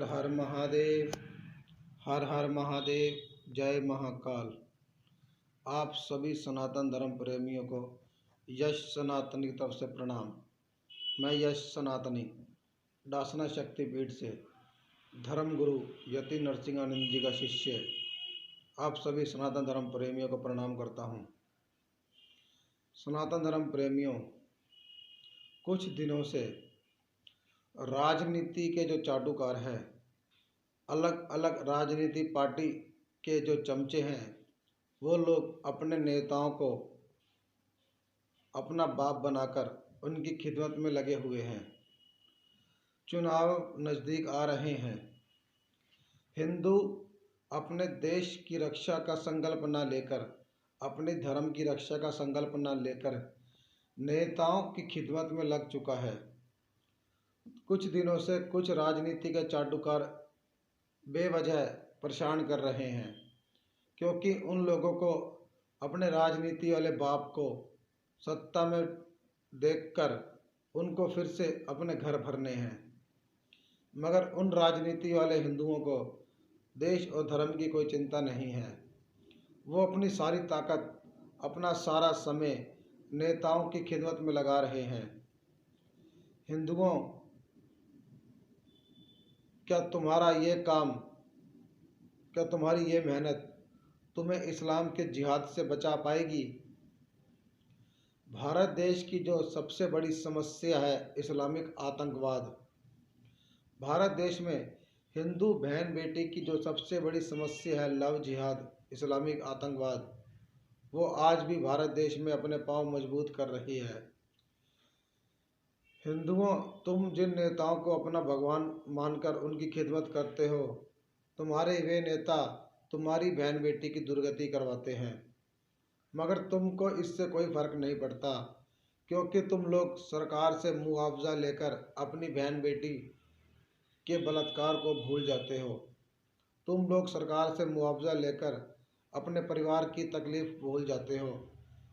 हर हर महादेव, हर हर महादेव, जय महाकाल। आप सभी सनातन धर्म प्रेमियों को यश सनातनी की तरफ से प्रणाम। मैं यश सनातनी डासना शक्तिपीठ से धर्म गुरु यति नरसिंहानंद जी का शिष्य आप सभी सनातन धर्म प्रेमियों को प्रणाम करता हूँ। सनातन धर्म प्रेमियों, कुछ दिनों से राजनीति के जो चाटुकार हैं, अलग अलग राजनीति पार्टी के जो चमचे हैं, वो लोग अपने नेताओं को अपना बाप बनाकर उनकी खिदमत में लगे हुए हैं। चुनाव नज़दीक आ रहे हैं। हिंदू अपने देश की रक्षा का संकल्प न लेकर, अपने धर्म की रक्षा का संकल्प न लेकर नेताओं की खिदमत में लग चुका है। कुछ दिनों से कुछ राजनीति के चाटुकार बेवजह परेशान कर रहे हैं, क्योंकि उन लोगों को अपने राजनीति वाले बाप को सत्ता में देखकर उनको फिर से अपने घर भरने हैं। मगर उन राजनीति वाले हिंदुओं को देश और धर्म की कोई चिंता नहीं है। वो अपनी सारी ताकत, अपना सारा समय नेताओं की खिदमत में लगा रहे हैं। हिंदुओं, क्या तुम्हारा ये काम, क्या तुम्हारी ये मेहनत तुम्हें इस्लाम के जिहाद से बचा पाएगी? भारत देश की जो सबसे बड़ी समस्या है इस्लामिक आतंकवाद। भारत देश में हिंदू बहन बेटी की जो सबसे बड़ी समस्या है लव जिहाद, इस्लामिक आतंकवाद, वो आज भी भारत देश में अपने पांव मजबूत कर रही है। हिंदुओं, तुम जिन नेताओं को अपना भगवान मानकर उनकी खिदमत करते हो, तुम्हारे वे नेता तुम्हारी बहन बेटी की दुर्गति करवाते हैं, मगर तुमको इससे कोई फर्क नहीं पड़ता, क्योंकि तुम लोग सरकार से मुआवजा लेकर अपनी बहन बेटी के बलात्कार को भूल जाते हो। तुम लोग सरकार से मुआवजा लेकर अपने परिवार की तकलीफ भूल जाते हो।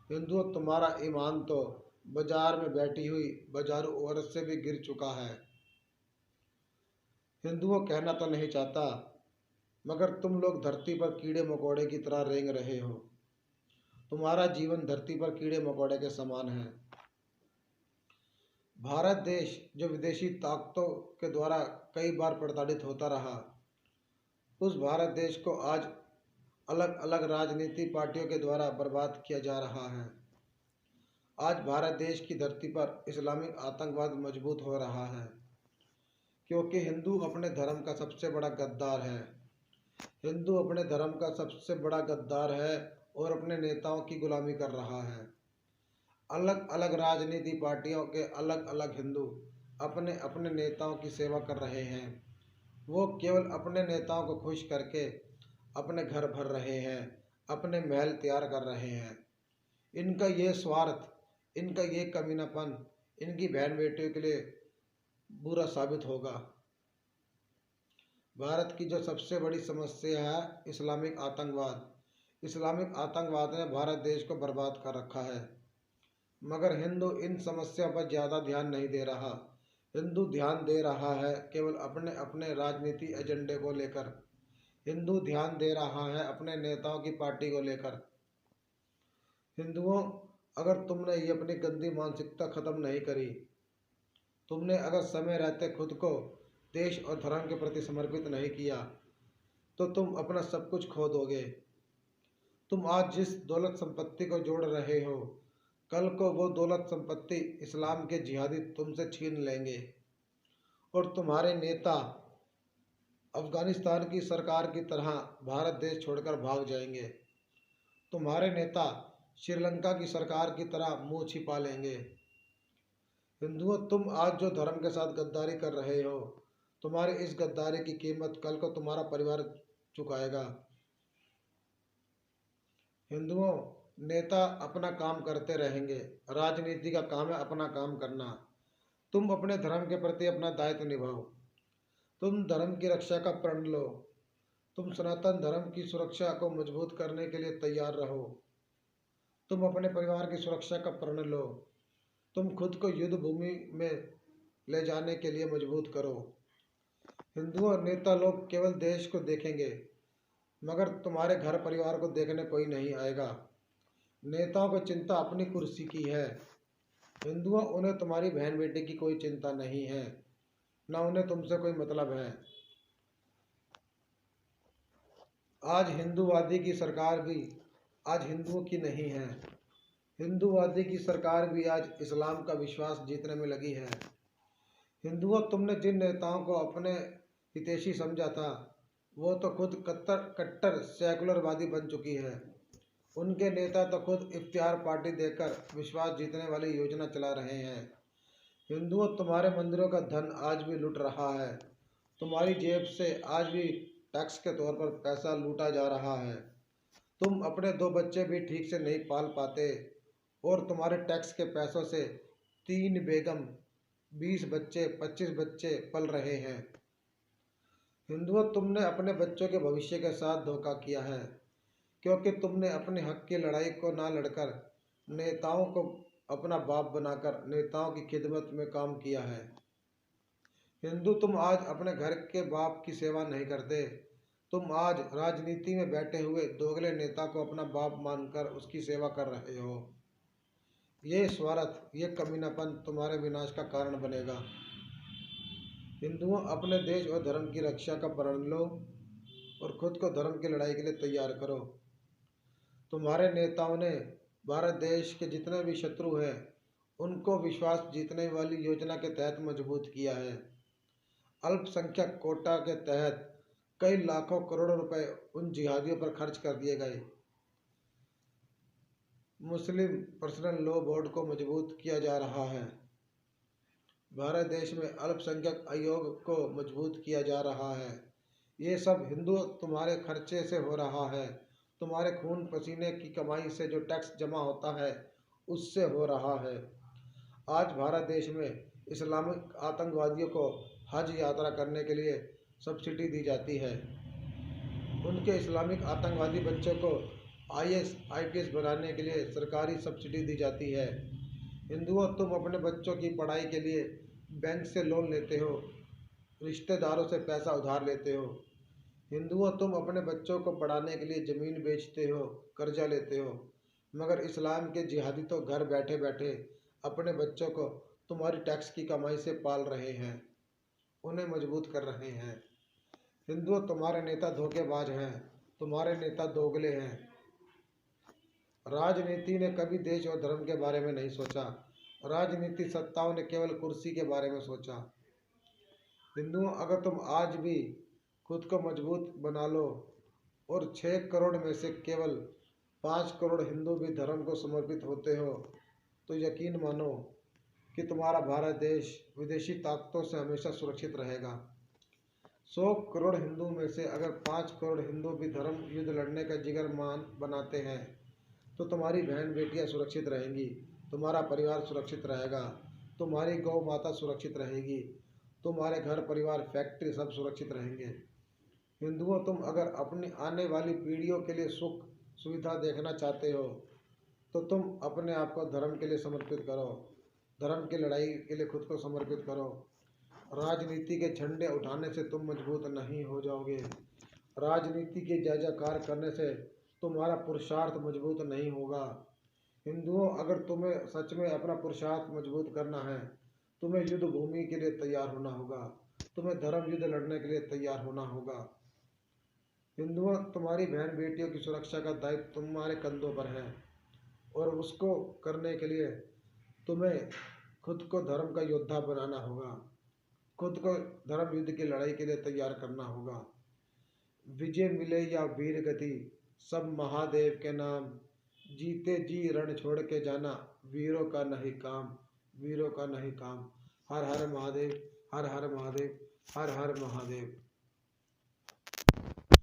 हिंदुओं, तुम्हारा ईमान तो बाजार में बैठी हुई बाजारू औरत से भी गिर चुका है। हिंदुओं, कहना तो नहीं चाहता, मगर तुम लोग धरती पर कीड़े मकोड़े की तरह रेंग रहे हो। तुम्हारा जीवन धरती पर कीड़े मकोड़े के समान है। भारत देश जो विदेशी ताकतों के द्वारा कई बार प्रताड़ित होता रहा, उस भारत देश को आज अलग अलग राजनीति पार्टियों के द्वारा बर्बाद किया जा रहा है। आज भारत देश की धरती पर इस्लामिक आतंकवाद मजबूत हो रहा है, क्योंकि हिंदू अपने धर्म का सबसे बड़ा गद्दार है। हिंदू अपने धर्म का सबसे बड़ा गद्दार है और अपने नेताओं की गुलामी कर रहा है। अलग अलग राजनीति पार्टियों के अलग अलग हिंदू अपने अपने नेताओं की सेवा कर रहे हैं। वो केवल अपने नेताओं को खुश करके अपने घर भर रहे हैं, अपने महल तैयार कर रहे हैं। इनका ये स्वार्थ, इनका ये कमीनापन इनकी बहन बेटियों के लिए बुरा साबित होगा। भारत की जो सबसे बड़ी समस्या है इस्लामिक आतंकवाद, इस्लामिक आतंकवाद ने भारत देश को बर्बाद कर रखा है, मगर हिंदू इन समस्या पर ज़्यादा ध्यान नहीं दे रहा। हिंदू ध्यान दे रहा है केवल अपने अपने राजनीति एजेंडे को लेकर। हिंदू ध्यान दे रहा है अपने नेताओं की पार्टी को लेकर। हिंदुओं, अगर तुमने ये अपनी गंदी मानसिकता ख़त्म नहीं करी, तुमने अगर समय रहते खुद को देश और धर्म के प्रति समर्पित नहीं किया, तो तुम अपना सब कुछ खो दोगे। तुम आज जिस दौलत संपत्ति को जोड़ रहे हो, कल को वो दौलत संपत्ति इस्लाम के जिहादी तुमसे छीन लेंगे और तुम्हारे नेता अफ़गानिस्तान की सरकार की तरह भारत देश छोड़कर भाग जाएंगे। तुम्हारे नेता श्रीलंका की सरकार की तरह मुंह छिपा लेंगे। हिंदुओं, तुम आज जो धर्म के साथ गद्दारी कर रहे हो, तुम्हारी इस गद्दारी की कीमत कल को तुम्हारा परिवार चुकाएगा। हिंदुओं, नेता अपना काम करते रहेंगे, राजनीति का काम है अपना काम करना। तुम अपने धर्म के प्रति अपना दायित्व निभाओ। तुम धर्म की रक्षा का प्रण लो। तुम सनातन धर्म की सुरक्षा को मजबूत करने के लिए तैयार रहो। तुम अपने परिवार की सुरक्षा का प्रण लो। तुम खुद को युद्ध भूमि में ले जाने के लिए मजबूत करो। हिंदू और नेता लोग केवल देश को देखेंगे, मगर तुम्हारे घर परिवार को देखने कोई नहीं आएगा। नेताओं को चिंता अपनी कुर्सी की है। हिंदुओं, उन्हें तुम्हारी बहन बेटी की कोई चिंता नहीं है, न उन्हें तुमसे कोई मतलब है। आज हिंदूवादी की सरकार भी आज हिंदुओं की नहीं है। हिंदूवादी की सरकार भी आज इस्लाम का विश्वास जीतने में लगी है। हिंदुओं, तुमने जिन नेताओं को अपने हितैषी समझा था, वो तो खुद कट्टर सेकुलरवादी बन चुकी है। उनके नेता तो खुद इफ्तिहार पार्टी देकर विश्वास जीतने वाली योजना चला रहे हैं। हिंदुओं, तुम्हारे मंदिरों का धन आज भी लूट रहा है। तुम्हारी जेब से आज भी टैक्स के तौर पर पैसा लूटा जा रहा है। तुम अपने 2 बच्चे भी ठीक से नहीं पाल पाते और तुम्हारे टैक्स के पैसों से 3 बेगम, 20 बच्चे, 25 बच्चे पल रहे हैं। हिंदुओं, तुमने अपने बच्चों के भविष्य के साथ धोखा किया है, क्योंकि तुमने अपने हक की लड़ाई को ना लड़कर नेताओं को अपना बाप बनाकर नेताओं की खिदमत में काम किया है। हिंदू, तुम आज अपने घर के बाप की सेवा नहीं करते। तुम आज राजनीति में बैठे हुए दोगले नेता को अपना बाप मानकर उसकी सेवा कर रहे हो। ये स्वार्थ, ये कमीनापन तुम्हारे विनाश का कारण बनेगा। हिंदुओं, अपने देश और धर्म की रक्षा का प्रण लो और खुद को धर्म की लड़ाई के लिए तैयार करो। तुम्हारे नेताओं ने भारत देश के जितने भी शत्रु हैं, उनको विश्वास जीतने वाली योजना के तहत मजबूत किया है। अल्पसंख्यक कोटा के तहत कई लाखों करोड़ों रुपए उन जिहादियों पर खर्च कर दिए गए। मुस्लिम पर्सनल लॉ बोर्ड को मजबूत किया जा रहा है। भारत देश में अल्पसंख्यक आयोग को मजबूत किया जा रहा है। ये सब हिंदू तुम्हारे खर्चे से हो रहा है। तुम्हारे खून पसीने की कमाई से जो टैक्स जमा होता है, उससे हो रहा है। आज भारत देश में इस्लामिक आतंकवादियों को हज यात्रा करने के लिए सब्सिडी दी जाती है। उनके इस्लामिक आतंकवादी बच्चों को IAS IPS बनाने के लिए सरकारी सब्सिडी दी जाती है। हिंदुओं, तुम अपने बच्चों की पढ़ाई के लिए बैंक से लोन लेते हो, रिश्तेदारों से पैसा उधार लेते हो। हिंदुओं, तुम अपने बच्चों को पढ़ाने के लिए ज़मीन बेचते हो, कर्जा लेते हो, मगर इस्लाम के जिहादी तो घर बैठे बैठे अपने बच्चों को तुम्हारी टैक्स की कमाई से पाल रहे हैं, उन्हें मजबूत कर रहे हैं। हिंदुओं, तुम्हारे नेता धोखेबाज हैं, तुम्हारे नेता दोगले हैं। राजनीति ने कभी देश और धर्म के बारे में नहीं सोचा। राजनीति सत्ताओं ने केवल कुर्सी के बारे में सोचा। हिंदुओं, अगर तुम आज भी खुद को मजबूत बना लो और 6 करोड़ में से केवल 5 करोड़ हिंदू भी धर्म को समर्पित होते हो, तो यकीन मानो कि तुम्हारा भारत देश विदेशी ताकतों से हमेशा सुरक्षित रहेगा। 100 करोड़ हिंदू में से अगर 5 करोड़ हिंदू भी धर्म युद्ध लड़ने का जिगर मान बनाते हैं, तो तुम्हारी बहन बेटियां सुरक्षित रहेंगी, तुम्हारा परिवार सुरक्षित रहेगा, तुम्हारी गौ माता सुरक्षित रहेगी, तुम्हारे घर परिवार फैक्ट्री सब सुरक्षित रहेंगे। हिंदुओं, तुम अगर अपनी आने वाली पीढ़ियों के लिए सुख सुविधा देखना चाहते हो, तो तुम अपने आप को धर्म के लिए समर्पित करो। धर्म की लड़ाई के लिए खुद को समर्पित करो। राजनीति के झंडे उठाने से तुम मजबूत नहीं हो जाओगे। राजनीति के जय जयकार करने से तुम्हारा पुरुषार्थ मजबूत नहीं होगा। हिंदुओं, अगर तुम्हें सच में अपना पुरुषार्थ मजबूत करना है, तुम्हें युद्ध भूमि के लिए तैयार होना होगा, तुम्हें धर्म युद्ध लड़ने के लिए तैयार होना होगा। हिंदुओं, तुम्हारी बहन बेटियों की सुरक्षा का दायित्व तुम्हारे कंधों पर है और उसको करने के लिए तुम्हें खुद को धर्म का योद्धा बनाना होगा, खुद को धर्म युद्ध की लड़ाई के लिए तैयार करना होगा। विजय मिले या वीर गति, सब महादेव के नाम, जीते जी रण छोड़ के जाना, वीरों का नहीं काम, वीरों का नहीं काम। हर हर महादेव, हर हर महादेव, हर हर महादेव।